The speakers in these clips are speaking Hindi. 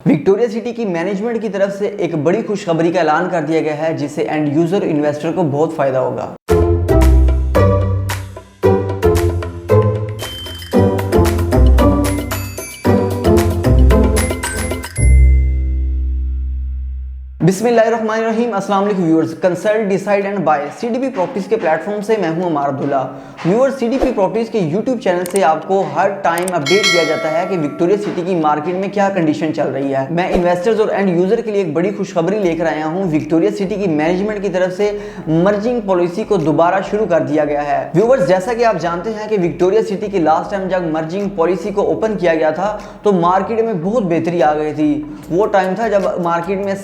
विक्टोरिया सिटी की मैनेजमेंट की तरफ से एक बड़ी खुशखबरी का ऐलान कर दिया गया है, जिससे एंड यूजर इन्वेस्टर को बहुत फायदा होगा। बिस्मिल्लाहिर्रहमानिर्रहीम। अस्सलाम वालेकुम viewers. Consult, decide and buy CDP properties के प्लेटफॉर्म से मैं हूं Ammar Abdullah. Viewers, CDP properties के यूट्यूब चैनल से आपको हर टाइम अपडेट किया जाता है कि विक्टोरिया सिटी की मार्केट में क्या कंडीशन चल रही है। मैं इन्वेस्टर्स और एंड यूजर के लिए एक बड़ी खुशखबरी लेकर आया हूँ। विक्टोरिया सिटी की मैनेजमेंट की तरफ से मर्जिंग पॉलिसी को दोबारा शुरू कर दिया गया है। व्यूअर्स, जैसा कि आप जानते हैं कि विक्टोरिया सिटी की लास्ट टाइम जब मर्जिंग पॉलिसी को ओपन किया गया था तो मार्केट में बहुत बेहतरी आ गई थी। वो टाइम था जब मार्केट में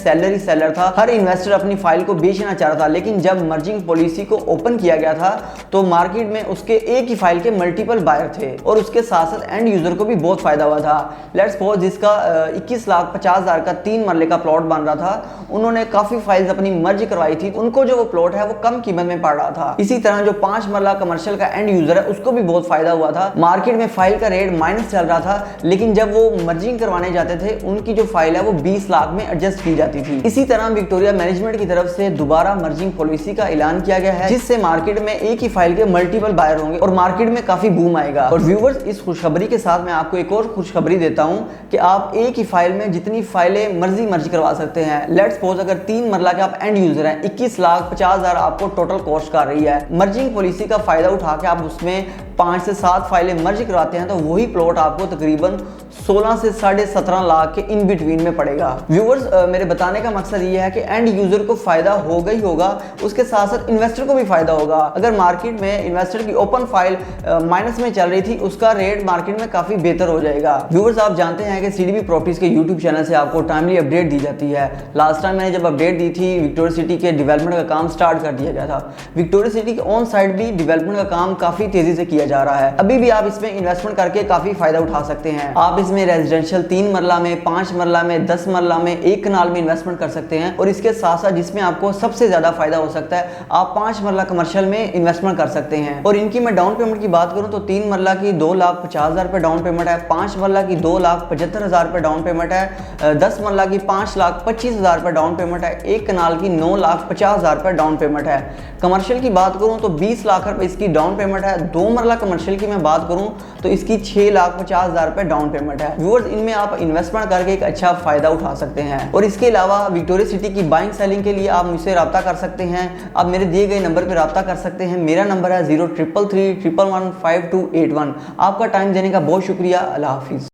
सेलर था, हर इन्वेस्टर अपनी फाइल को बेचना चाह रहा था। लेकिन जब मर्जिंग पॉलिसी को ओपन किया गया था तो मार्केट में उसके एक ही फाइल के मल्टीपल बायर थे और उसके साथ साथ एंड यूजर को भी बहुत फायदा हुआ था। लेट्स सपोज जिसका 21,50,000 का 3 मरले का प्लॉट बन रहा था, उन्होंने काफी फाइल्स अपनी मर्ज करवाई थी, उनको जो वो प्लॉट है वो कम कीमत में पड़ रहा था। इसी तरह जो 5 मरला कमर्शियल का एंड यूजर है उसको भी बहुत फायदा हुआ था। मार्केट में फाइल का रेट माइनस चल रहा था, लेकिन जब वो मर्जिंग करवाने जाते थे उनकी जो फाइल है वो 20 लाख में एडजस्ट की जाती थी। इसी तरह विक्टोरिया मैनेजमेंट की तरफ से दोबारा मर्जिंग पॉलिसी का ऐलान किया गया है, जिससे मार्केट में एक ही फाइल के मल्टीपल बायर होंगे और मार्केट में काफी बूम आएगा। और व्यूअर्स, इस खुशखबरी के साथ मैं आपको एक और खुशखबरी देता हूं कि आप एक ही फाइल में जितनी फाइलें मर्जी करवा सकते हैं। लेट्स सपोज अगर 3 मरला के आप एंड यूजर हैं, 21,50,000 आपको टोटल कॉस्ट कर रही है। मर्जिंग पॉलिसी का फायदा उठा के आप उसमें 5 से 7 फाइलें मर्ज करवाते हैं तो वही प्लॉट आपको तकरीबन 16 से 17.5 लाख के इन बिटवीन में पड़ेगा। व्यूअर्स, मेरे बताने का मकसद ये है कि एंड यूजर को फायदा होगा ही होगा, उसके साथ साथ इन्वेस्टर को भी फायदा होगा। अगर मार्केट में इन्वेस्टर की ओपन फाइल माइनस में चल रही थी, उसका रेट मार्केट में काफी बेहतर हो जाएगा। व्यूअर्स, आप जानते हैं कि सीडीपी प्रॉपर्टीज के यूट्यूब चैनल से आपको टाइमली अपडेट दी जाती है। लास्ट टाइम मैंने जब अपडेट दी थी, विक्टोरिया सिटी के डेवलपमेंट का काम स्टार्ट कर दिया गया था। विक्टोरिया सिटी के ऑन साइड भी डेवलपमेंट का काम काफी तेजी से किया जा रहा है। अभी भी आप इसमें इन्वेस्टमेंट करके काफी फायदा उठा सकते हैं। आप इसमें रेजिडेंशियल 3 मरला में, 5 मरला में, 10 मरला में, 1 कनाल में इन्वेस्टमेंट कर सकते हैं। और इसके साथ साथ जिसमें आपको सबसे ज्यादा फायदा हो सकता है, आप 5 मरला कमर्शियल में इन्वेस्टमेंट कर सकते हैं। और इनकी मैं डाउन पेमेंट की बात करूं तो 3 मरला की 2,50,000 रुपए डाउन पेमेंट है, 5 मरला की 2,75,000 रुपए डाउन पेमेंट है, 10 मरला की 5,25,000 रुपए डाउन पेमेंट है, 1 कनाल की 9,50,000 रुपए डाउन पेमेंट है। कमर्शियल की बात करूं तो 20 लाख रुपए इसकी डाउन पेमेंट है। 2 मरला कमर्शियल की मैं बात करूं तो इसकी 6,50,000 रुपए डाउन पेमेंट है। व्यूअर्स, इनमें आप इन्वेस्टमेंट करके एक अच्छा फायदा उठा सकते हैं। और इसके अलावा विक्टोरिया सिटी की बाइंग सेलिंग के लिए आप मुझसे रब्ता कर सकते हैं। आप मेरे दिए गए नंबर पर रब्ता कर सकते हैं। मेरा नंबर है 0333 111 5281। आपका टाइम देने का बहुत शुक्रिया। अल्लाह हाफिज।